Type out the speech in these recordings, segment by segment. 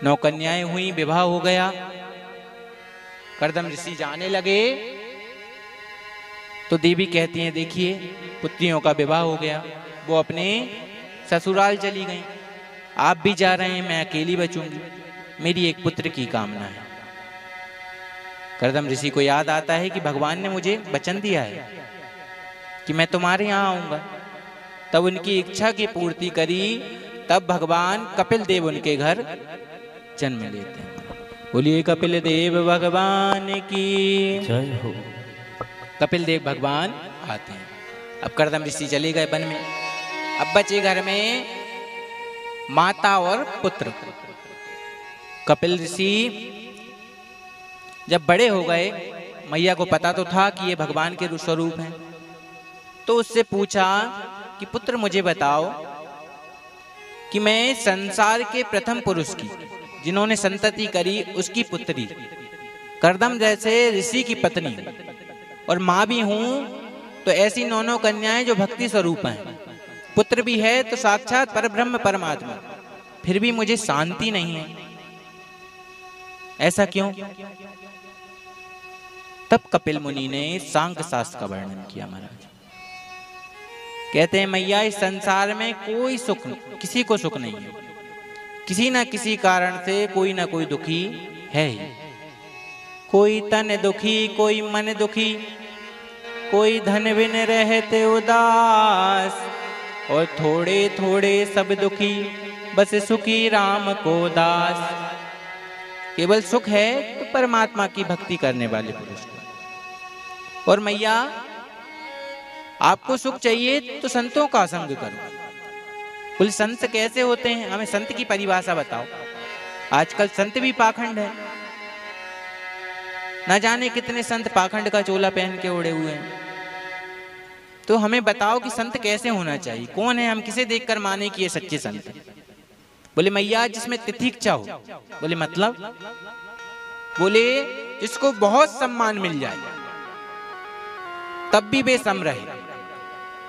9 कन्याएं हुई, विवाह हो गया। कर्दम ऋषि जाने लगे तो देवी कहती हैं, देखिए पुत्रियों का विवाह हो गया, वो अपने ससुराल चली गईं, आप भी जा रहे हैं, मैं अकेली बचूंगी, मेरी एक पुत्र की कामना है। कर्दम ऋषि को याद आता है कि भगवान ने मुझे वचन दिया है कि मैं तुम्हारे यहाँ आऊंगा। तब उनकी इच्छा की पूर्ति करी, तब भगवान कपिल देव उनके घर जन्म लेते हैं। बोलिए कपिल देव भगवान की जय हो। कपिल देव भगवान आते हैं। अब कर्दम ऋषि चले गए वन में, अब बचे घर में माता और पुत्र। कपिल ऋषि जब बड़े हो गए, मैया को पता तो था कि ये भगवान के स्वरूप हैं, तो उससे पूछा कि पुत्र मुझे बताओ कि मैं संसार के प्रथम पुरुष की, जिन्होंने संतति करी, उसकी पुत्री, कर्दम जैसे ऋषि की पत्नी और माँ भी हूं, तो ऐसी 9 कन्याएं जो भक्ति स्वरूप हैं, पुत्र भी है तो साक्षात परब्रह्म परमात्मा, फिर भी मुझे शांति नहीं है, ऐसा क्यों? तब कपिल मुनि ने सांख्य शास्त्र का वर्णन किया। महाराज कहते हैं, मैया इस संसार में कोई सुख, किसी को सुख नहीं है, किसी ना किसी कारण से कोई ना कोई दुखी है ही। कोई तन दुखी, कोई मन दुखी, कोई धन बिन रहते उदास, और थोड़े थोड़े सब दुखी, बस सुखी राम को दास। केवल सुख है तो परमात्मा की भक्ति करने वाले पुरुष को। और मैया आपको सुख चाहिए तो संतों का संग करो। कुल संत कैसे होते हैं, हमें संत की परिभाषा बताओ। आजकल संत भी पाखंड है, ना जाने कितने संत पाखंड का चोला पहन के उड़े हुए हैं। तो हमें बताओ कि संत कैसे होना चाहिए, कौन है, हम किसे देखकर माने कि ये सच्चे संत हैं? बोले मैया जिसमें तितिक्षा हो। बोले मतलब? बोले जिसको बहुत सम्मान मिल जाए तब भी वे सम रहे,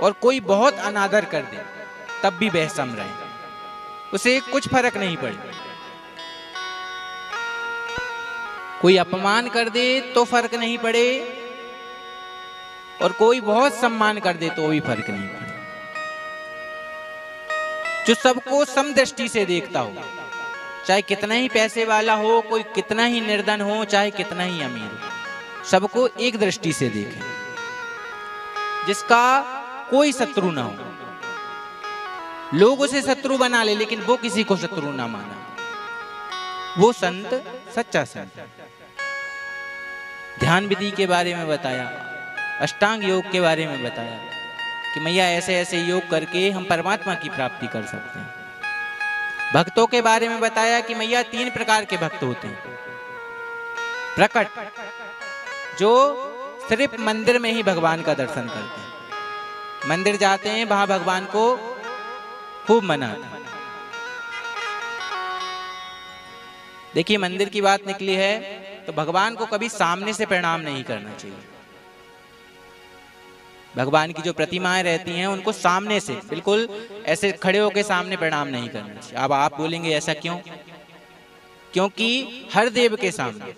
और कोई बहुत अनादर कर दे तब भी वह सम रहे, उसे कुछ फर्क नहीं पड़े। कोई अपमान कर दे तो फर्क नहीं पड़े, और कोई बहुत सम्मान कर दे तो भी फर्क नहीं पड़े। जो सबको सम दृष्टि से देखता हो, चाहे कितना ही पैसे वाला हो, कोई कितना ही निर्धन हो, चाहे कितना ही अमीर हो, सबको एक दृष्टि से देखे, जिसका कोई शत्रु ना हो। लोग उसे शत्रु बना ले लेकिन वो किसी को शत्रु ना माना, वो संत सच्चा संत। ध्यान विधि के बारे में बताया, अष्टांग योग के बारे में बताया कि मैया ऐसे ऐसे योग करके हम परमात्मा की प्राप्ति कर सकते हैं। भक्तों के बारे में बताया कि मैया 3 प्रकार के भक्त होते हैं। प्रकट, जो सिर्फ मंदिर में ही भगवान का दर्शन करते हैं, मंदिर जाते हैं, वहां भगवान को खूब मनाते हैं। देखिए मंदिर की बात निकली है तो भगवान को कभी सामने से प्रणाम नहीं करना चाहिए। भगवान की जो प्रतिमाएं रहती हैं उनको सामने से, बिल्कुल ऐसे खड़े होकर सामने प्रणाम नहीं करना चाहिए। अब आप बोलेंगे ऐसा क्यों? क्योंकि हर देव के सामने,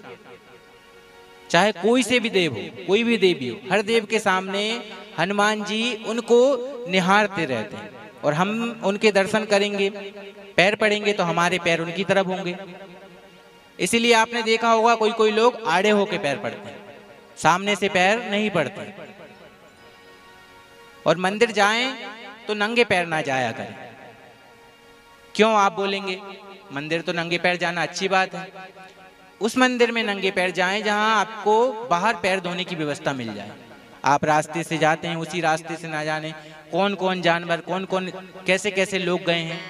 चाहे कोई से भी देव हो, कोई भी देवी हो, हर देव के सामने हनुमान जी उनको निहारते रहते हैं, और हम उनके दर्शन करेंगे, पैर पड़ेंगे तो हमारे पैर उनकी तरफ होंगे। इसीलिए आपने देखा होगा कोई कोई लोग आड़े होके पैर पड़ते हैं, सामने से पैर नहीं पड़ते। और मंदिर जाएं तो नंगे पैर ना जाया करें। क्यों आप बोलेंगे? मंदिर तो नंगे पैर जाना अच्छी बात है। उस मंदिर में नंगे पैर जाएं जहां आपको बाहर पैर धोने की व्यवस्था मिल जाए। आप रास्ते से जाते हैं, उसी रास्ते से ना जाने कौन कौन जानवर, कौन कौन कैसे कैसे लोग गए हैं,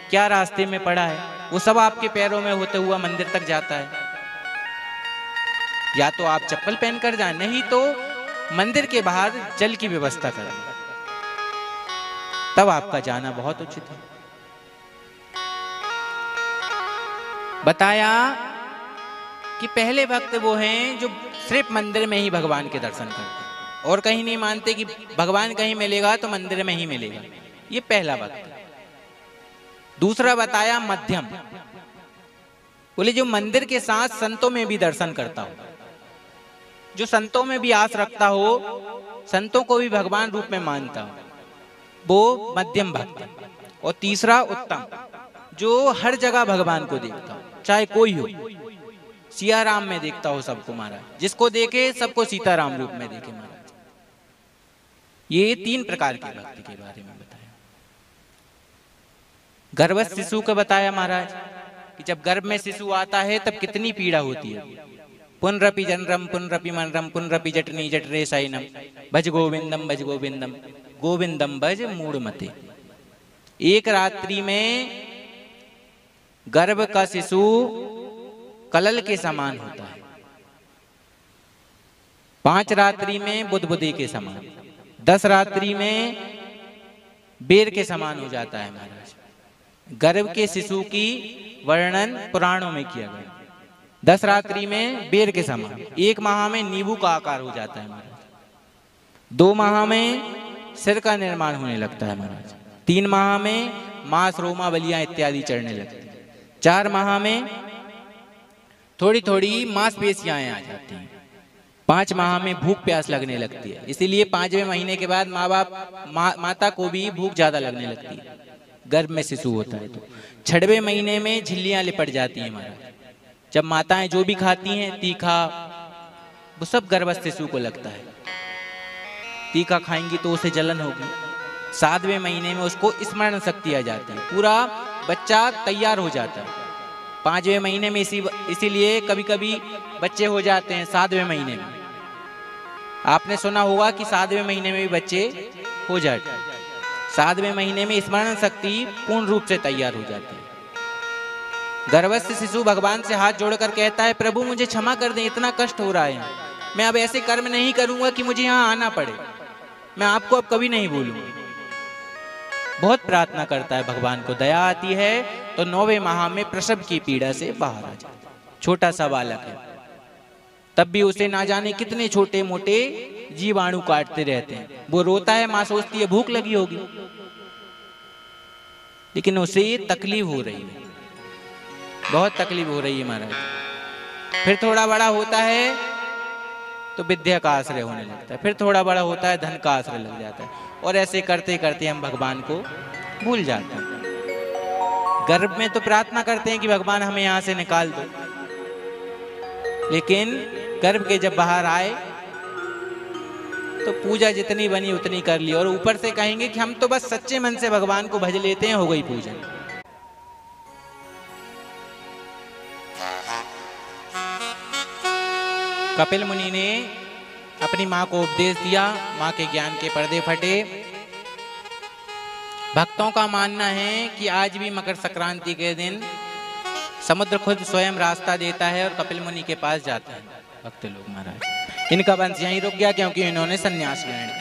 क्या रास्ते में पड़ा है, वो सब आपके पैरों में होते हुआ मंदिर तक जाता है। या तो आप चप्पल पहनकर जाएं, नहीं तो मंदिर के बाहर जल की व्यवस्था करें, तब आपका जाना बहुत उचित है। बताया कि पहले भक्त वो हैं जो सिर्फ मंदिर में ही भगवान के दर्शन करते हैं और कहीं नहीं मानते कि भगवान कहीं मिलेगा तो मंदिर में ही मिलेगा। ये पहला भक्त। दूसरा बताया मध्यम, बोले जो मंदिर के साथ संतों में भी दर्शन करता हो, जो संतों में भी आस रखता हो, संतों को भी भगवान रूप में मानता हो, वो मध्यम भक्त। और तीसरा उत्तम, जो हर जगह भगवान को देखता हो, चाहे कोई हो। सिया राम में देखता हो सबको महाराज, जिसको देखे सबको सीताराम रूप में देखे महाराज। ये 3 प्रकार के भक्ति के बारे में बताया। गर्भस्थ शिशु को बताया महाराज कि जब गर्भ में शिशु आता है तब कितनी पीड़ा होती है। पुनरपि जनरम पुनरपि मनरम पुनरपि जटनी जठरे शयनम भज गोविंदम भज गोविंदम गोविंदम भज मूढ़मते। एक रात्रि में गर्भ का शिशु कलल के समान होता है, 5 रात्रि में बुदबुदे के समान, 10 रात्रि में बेर के समान हो जाता है महाराज। गर्भ के शिशु की वर्णन पुराणों में किया गया। 10 रात्रि में बेर के समान, 1 माह में नींबू का आकार हो जाता है महाराज। 2 माह में सिर का निर्माण होने लगता है महाराज। 3 माह में मांस रोमा बलियां इत्यादि चढ़ने लगती है। 4 माह में थोड़ी थोड़ी मांसपेशियां आ जाती हैं। 5 माह में भूख प्यास लगने लगती है, इसीलिए 5वें महीने के बाद माता को भी भूख ज्यादा लगने लगती है, गर्भ में शिशु होता है तो। 6वें महीने में झिल्लियां लिपट जाती हैं महाराज। जब माताएं जो भी खाती हैं तीखा, वो सब गर्भस्थ शिशु को लगता है। तीखा खाएंगी तो उसे जलन होगी। 7वें महीने में उसको स्मरण शक्ति आ जाती है, पूरा बच्चा तैयार हो जाता है। 5वें महीने में इसीलिए कभी कभी बच्चे हो जाते हैं 7वें महीने में। आपने सुना होगा कि 7वें महीने में भी बच्चे हो जाते हैं। 7वें महीने में स्मरण शक्ति पूर्ण रूप से तैयार हो जाती है। गर्भस्थ शिशु भगवान से हाथ जोड़कर कहता है, प्रभु मुझे क्षमा कर दें, इतना कष्ट हो रहा है, मैं अब ऐसे कर्म नहीं करूंगा कि मुझे यहाँ आना पड़े, मैं आपको अब कभी नहीं भूलूंगा। बहुत प्रार्थना करता है भगवान को, दया आती है तो 9वें माह में प्रसव की पीड़ा से बाहर आ जाता है। छोटा सा बालक है, तब भी उसे ना जाने कितने छोटे मोटे जीवाणु काटते रहते हैं। वो रोता है, मां सोचती है भूख लगी होगी, लेकिन उसे तकलीफ हो रही है, बहुत तकलीफ हो रही है महाराज। फिर थोड़ा बड़ा होता है तो विद्या का आश्रय होने लगता है, फिर थोड़ा बड़ा होता है धन का आश्रय लग जाता है, और ऐसे करते करते हम भगवान को भूल जाते हैं। गर्भ में तो प्रार्थना करते हैं कि भगवान हमें यहाँ से निकाल दो, लेकिन गर्भ के जब बाहर आए तो पूजा जितनी बनी उतनी कर ली, और ऊपर से कहेंगे कि हम तो बस सच्चे मन से भगवान को भज लेते हैं, हो गई पूजन। कपिल मुनि ने अपनी मां को उपदेश दिया, मां के ज्ञान के पर्दे फटे। भक्तों का मानना है कि आज भी मकर संक्रांति के दिन समुद्र खुद स्वयं रास्ता देता है और कपिल मुनि के पास जाता है भक्त लोग महाराज। इनका वंश यहीं रुक गया क्योंकि इन्होंने संन्यास ग्रहण किया।